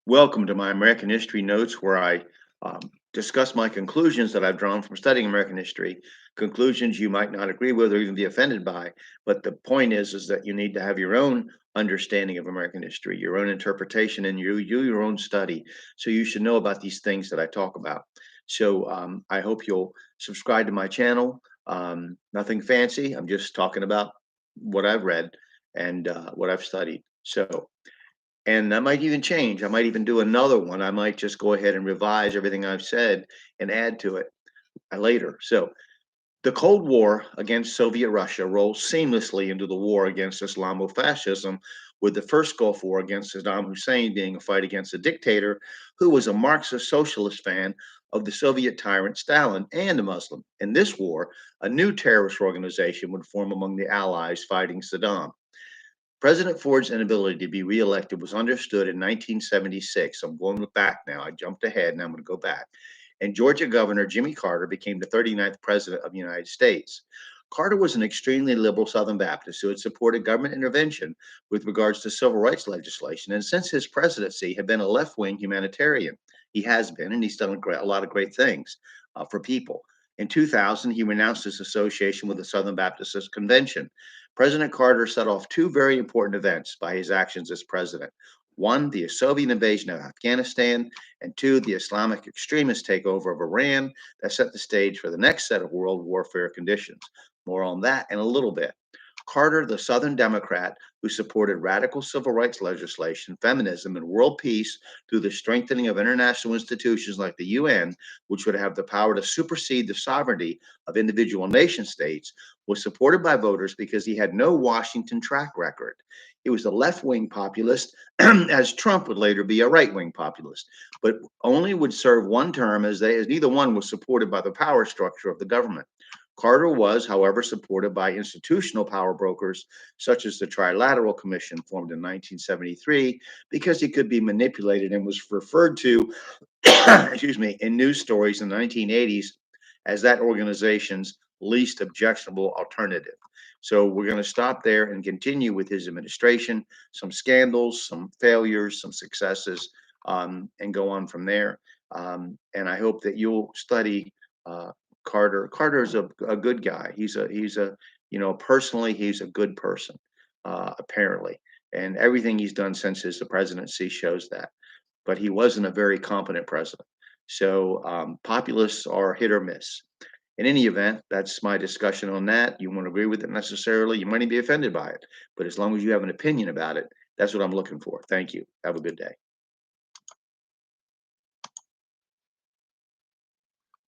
Welcome to my American History Notes, where I um, discuss my conclusions that I've drawn from studying American history. Conclusions you might not agree with or even be offended by, but the point is that you need to have your own understanding of American history, your own interpretation, and your own study. So you should know about these things that I talk about. So I hope you'll subscribe to my channel. Nothing fancy. I'm just talking about what I've read and what I've studied. And that might even change. I might even do another one. I might just go ahead and revise everything I've said and add to it later. So, the Cold War against Soviet Russia rolls seamlessly into the war against Islamofascism, with the first Gulf War against Saddam Hussein being a fight against a dictator who was a Marxist socialist fan of the Soviet tyrant Stalin and a Muslim. In this war, a new terrorist organization would form among the Allies fighting Saddam. President Ford's inability to be reelected was understood in 1976. I'm going back now. I jumped ahead and I'm going to go back. And Georgia Governor Jimmy Carter became the 39th President of the United States. Carter was an extremely liberal Southern Baptist who had supported government intervention with regards to civil rights legislation. And since his presidency, had been a left wing humanitarian. He has been, and he's done a lot of great things for people. In 2000, he renounced his association with the Southern Baptist Convention. President Carter set off two very important events by his actions as president. One, the Soviet invasion of Afghanistan, and two, the Islamic extremist takeover of Iran that set the stage for the next set of world warfare conditions. More on that in a little bit. Carter, the Southern Democrat who supported radical civil rights legislation, feminism, and world peace through the strengthening of international institutions like the UN, which would have the power to supersede the sovereignty of individual nation states, was supported by voters because he had no Washington track record. He was a left wing populist, as Trump would later be a right wing populist, but only would serve one term as neither one was supported by the power structure of the government. Carter was, however, supported by institutional power brokers such as the Trilateral Commission formed in 1973 because he could be manipulated and was referred to, excuse me, in news stories in the 1980s as that organization's least objectionable alternative. So we're going to stop there and continue with his administration, some scandals, some failures, some successes, and go on from there. And I hope that you'll study Carter. Carter is a good guy. He's a personally he's a good person, apparently, and everything he's done since his presidency shows that. But he wasn't a very competent president. So populists are hit or miss. In any event, that's my discussion on that. You won't agree with it necessarily. You might even be offended by it. But as long as you have an opinion about it, that's what I'm looking for. Thank you. Have a good day.